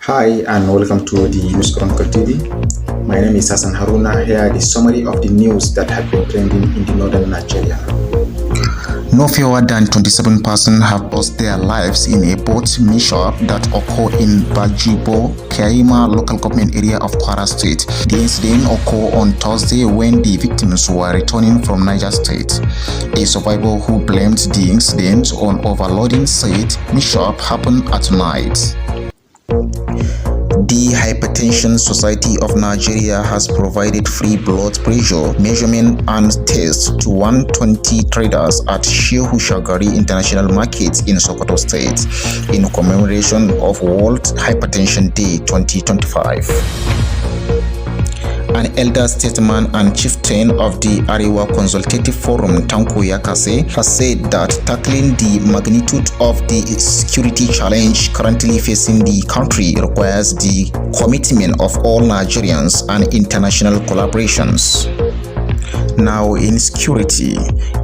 Hi and welcome to the News Chronicle TV. My name is Hassan Haruna. Here are the summary of the news that have been trending in the northern Nigeria. No fewer than 27 persons have lost their lives in a boat mishap that occurred in Bajibo, Kaima local government area of Kwara State. The incident occurred on Thursday when the victims were returning from Niger State. A survivor who blamed the incident on overloading said mishap happened at night. The Hypertension Society of Nigeria has provided free blood pressure measurement and tests to 120 traders at Shehu Shagari International Market in Sokoto State in commemoration of World Hypertension Day 2025. An elder statesman and chieftain of the Arewa Consultative Forum, Danko has said that tackling the magnitude of the security challenge currently facing the country requires the commitment of all Nigerians and international collaborations. Now, insecurity.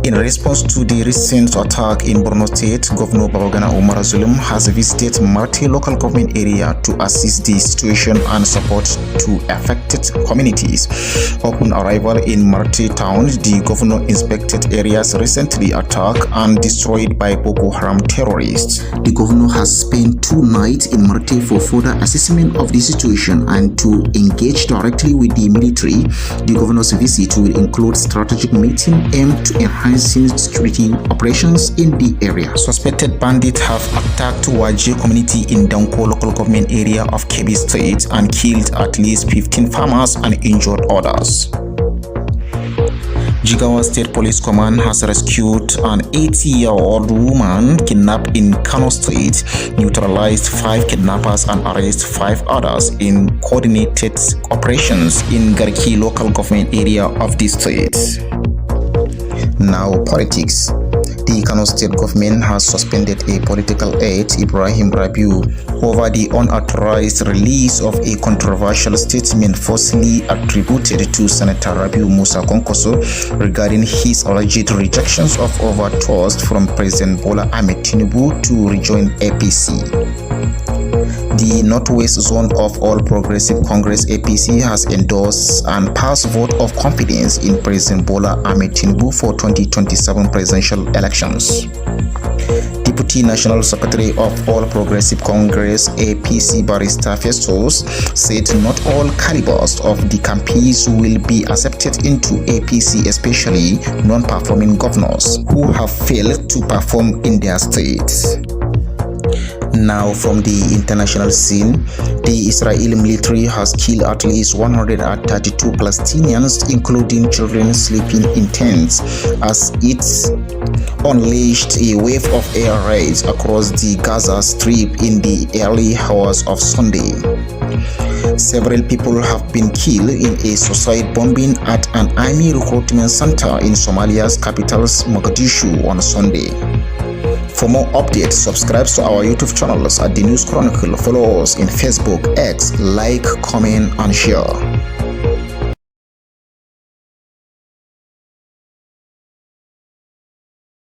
In response to the recent attack in Borno State, Governor Babagana Umar Zulum has visited Marte local government area to assess the situation and support to affected communities. Upon arrival in Marte town, the governor inspected areas recently attacked and destroyed by Boko Haram terrorists. The governor has spent 2 nights in Marte for further assessment of the situation and to engage directly with the military. The governor's visit will include strategic meeting aimed to enhancing security operations in the area. Suspected bandits have attacked Waje community in Danko local government area of Kebbi State and killed at least 15 farmers and injured others. Jigawa State Police Command has rescued an 80-year-old woman kidnapped in Kano State, neutralized 5 kidnappers and arrested 5 others in coordinated operations in Garki local government area of the state. Now, politics. The Kano State government has suspended a political aide, Ibrahim Rabiu, over the unauthorized release of a controversial statement falsely attributed to Senator Rabiu Musa Konkoso regarding his alleged rejections of overtures from President Bola Ahmed Tinubu to rejoin APC. The Northwest Zone of All Progressive Congress APC has endorsed and passed vote of confidence in President Bola Ahmed Tinubu for 2027 presidential elections. Deputy National Secretary of All Progressive Congress APC Barrister Festus said not all calibers of the campaigns will be accepted into APC, especially non-performing governors who have failed to perform in their states. Now, from the international scene, the Israeli military has killed at least 132 Palestinians, including children sleeping in tents, as it unleashed a wave of air raids across the Gaza Strip in the early hours of Sunday. Several people have been killed in a suicide bombing at an army recruitment center in Somalia's capital, Mogadishu, on Sunday. For more updates, subscribe to our YouTube channels at The News Chronicle. Follow us in Facebook, X, like, comment, and share.